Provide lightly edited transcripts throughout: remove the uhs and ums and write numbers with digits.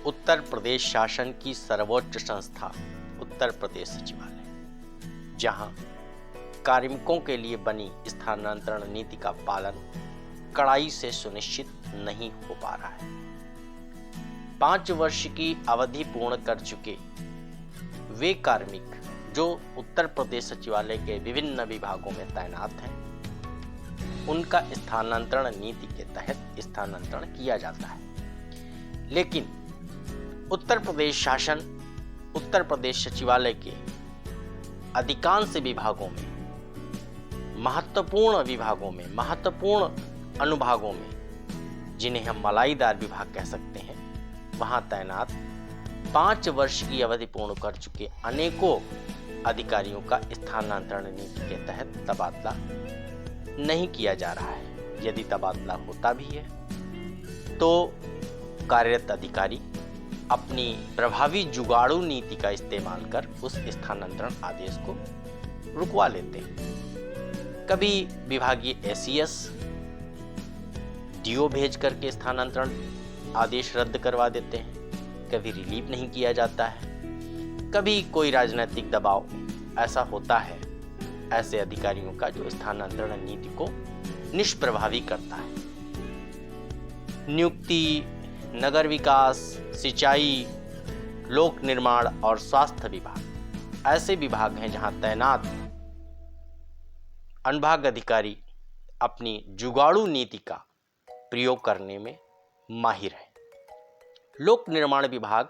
उत्तर प्रदेश शासन की सर्वोच्च संस्था उत्तर प्रदेश सचिवालय, जहां कार्मिकों के लिए बनी स्थानांतरण नीति का पालन कड़ाई से सुनिश्चित नहीं हो पा रहा है। 5 वर्ष की अवधि पूर्ण कर चुके वे कार्मिक जो उत्तर प्रदेश सचिवालय के विभिन्न विभागों में तैनात हैं, उनका स्थानांतरण नीति के तहत स्थानांतरण किया जाता है। लेकिन उत्तर प्रदेश शासन उत्तर प्रदेश सचिवालय के अधिकांश विभागों में, महत्वपूर्ण विभागों में, महत्वपूर्ण अनुभागों में, जिन्हें हम मलाईदार विभाग कह सकते हैं, वहां तैनात 5 वर्ष की अवधि पूर्ण कर चुके अनेकों अधिकारियों का स्थानांतरण नीति के तहत तबादला नहीं किया जा रहा है। यदि तबादला होता भी है तो कार्यरत अधिकारी अपनी प्रभावी जुगाड़ू नीति का इस्तेमाल कर उस स्थानांतरण आदेश को रुकवा लेते हैं। कभी विभागीय एसीएस डीओ भेज करके स्थानांतरण आदेश रद्द करवा देते हैं, कभी रिलीव नहीं किया जाता है, कभी कोई राजनीतिक दबाव ऐसा होता है ऐसे अधिकारियों का जो स्थानांतरण नीति को निष्प्रभावी करता है। नियुक्ति, नगर विकास, सिंचाई, लोक निर्माण और स्वास्थ्य विभाग ऐसे विभाग हैं जहां तैनात अनुभाग अधिकारी अपनी जुगाड़ू नीति का प्रयोग करने में माहिर है। लोक निर्माण विभाग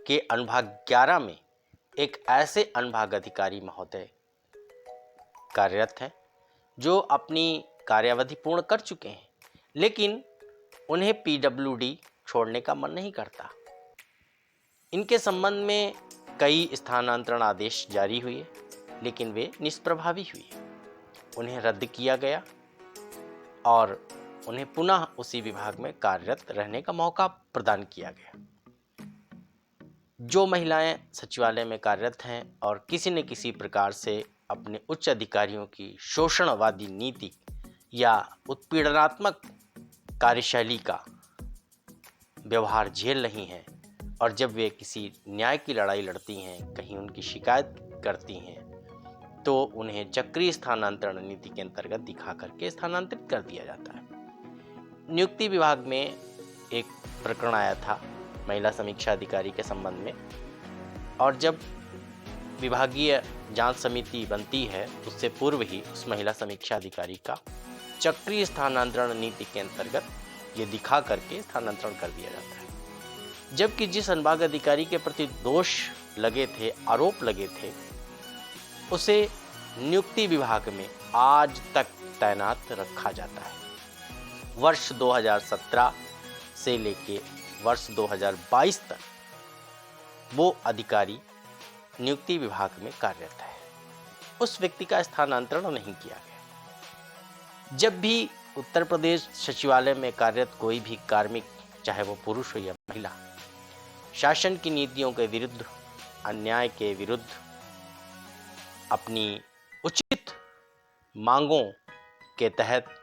के अनुभाग 11 में एक ऐसे अनुभाग अधिकारी महोदय कार्यरत हैं जो अपनी कार्यावधि पूर्ण कर चुके हैं, लेकिन उन्हें पीडब्ल्यूडी छोड़ने का मन नहीं करता। इनके संबंध में कई स्थानांतरण आदेश जारी हुए, लेकिन वे निष्प्रभावी हुए। उन्हें रद्द किया गया और उन्हें पुनः उसी विभाग में कार्यरत रहने का मौका प्रदान किया गया। जो महिलाएं सचिवालय में कार्यरत हैं और किसी न किसी प्रकार से अपने उच्च अधिकारियों की शोषणवादी नीति या उत्पीड़नात्मक कार्यशैली का व्यवहार झेल रही हैं, और जब वे किसी न्याय की लड़ाई लड़ती हैं, कहीं उनकी शिकायत करती हैं, तो उन्हें चक्रीय स्थानांतरण नीति के अंतर्गत दिखा करके स्थानांतरित कर दिया जाता है। नियुक्ति विभाग में एक प्रकरण आया था महिला समीक्षा अधिकारी के संबंध में, और जब विभागीय जांच समिति बनती है उससे पूर्व ही उस महिला समीक्षा अधिकारी का चक्रीय स्थानांतरण नीति के अंतर्गत ये दिखा करके स्थानांतरण कर दिया जाता है। जबकि जिस अनुभाग अधिकारी के प्रति दोष लगे थे, आरोप लगे थे, उसे नियुक्ति विभाग में आज तक तैनात रखा जाता है। वर्ष 2017 से लेके वर्ष 2022 तक वो अधिकारी नियुक्ति विभाग में कार्यरत है। उस व्यक्ति का स्थानांतरण नहीं किया गया। जब भी उत्तर प्रदेश सचिवालय में कार्यरत कोई भी कार्मिक, चाहे वो पुरुष हो या महिला, शासन की नीतियों के विरुद्ध, अन्याय के विरुद्ध अपनी उचित मांगों के तहत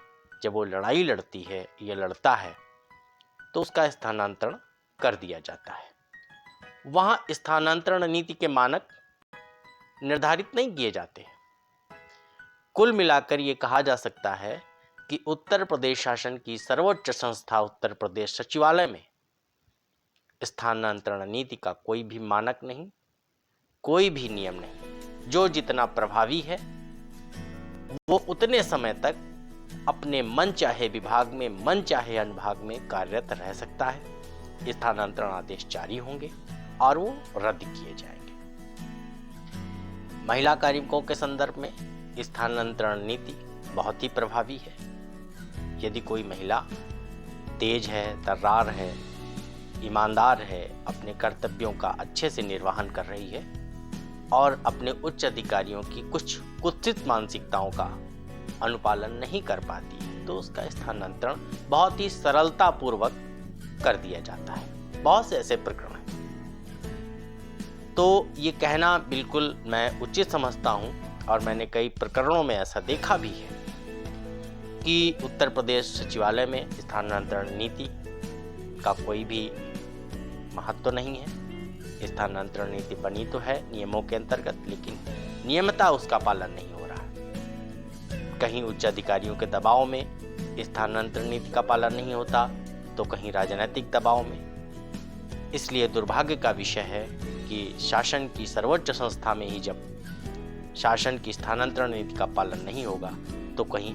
जब वो लड़ाई लड़ती है या लड़ता है, तो उसका स्थानांतरण कर दिया जाता है। वहां स्थानांतरण नीति के मानक निर्धारित नहीं किए जाते। कुल मिलाकर ये कहा जा सकता है कि उत्तर प्रदेश शासन की सर्वोच्च संस्था उत्तर प्रदेश सचिवालय में स्थानांतरण नीति का कोई भी मानक नहीं, कोई भी नियम नहीं। जो जितना प्रभावी है वो उतने समय तक अपने मन चाहे विभाग में, मन चाहे अनुभाग में कार्यरत रह सकता है। स्थानांतरण आदेश जारी होंगे और वो रद्द किए जाएंगे। महिला कार्मिकों के संदर्भ में स्थानांतरण नीति बहुत ही प्रभावी है। यदि कोई महिला तेज है, तर्रार है, ईमानदार है, अपने कर्तव्यों का अच्छे से निर्वहन कर रही है और अपने उच्च अधिकारियों की कुछ कुत्सित मानसिकताओं का अनुपालन नहीं कर पाती है, तो उसका स्थानांतरण बहुत ही सरलता पूर्वक कर दिया जाता है। बहुत से ऐसे प्रकरण हैं। तो ये कहना बिल्कुल मैं उचित समझता हूँ, और मैंने कई प्रकरणों में ऐसा देखा भी है कि उत्तर प्रदेश सचिवालय में स्थानांतरण नीति का कोई भी महत्व नहीं है। स्थानांतरण नीति बनी तो है नियमों के अंतर्गत, लेकिन नियमतः उसका पालन नहीं हो रहा है। कहीं उच्च अधिकारियों के दबाव में स्थानांतरण नीति का पालन नहीं होता, तो कहीं राजनीतिक दबाव में। इसलिए दुर्भाग्य का विषय है कि शासन की सर्वोच्च संस्था में ही जब शासन की स्थानांतरण नीति का पालन नहीं होगा, तो कहीं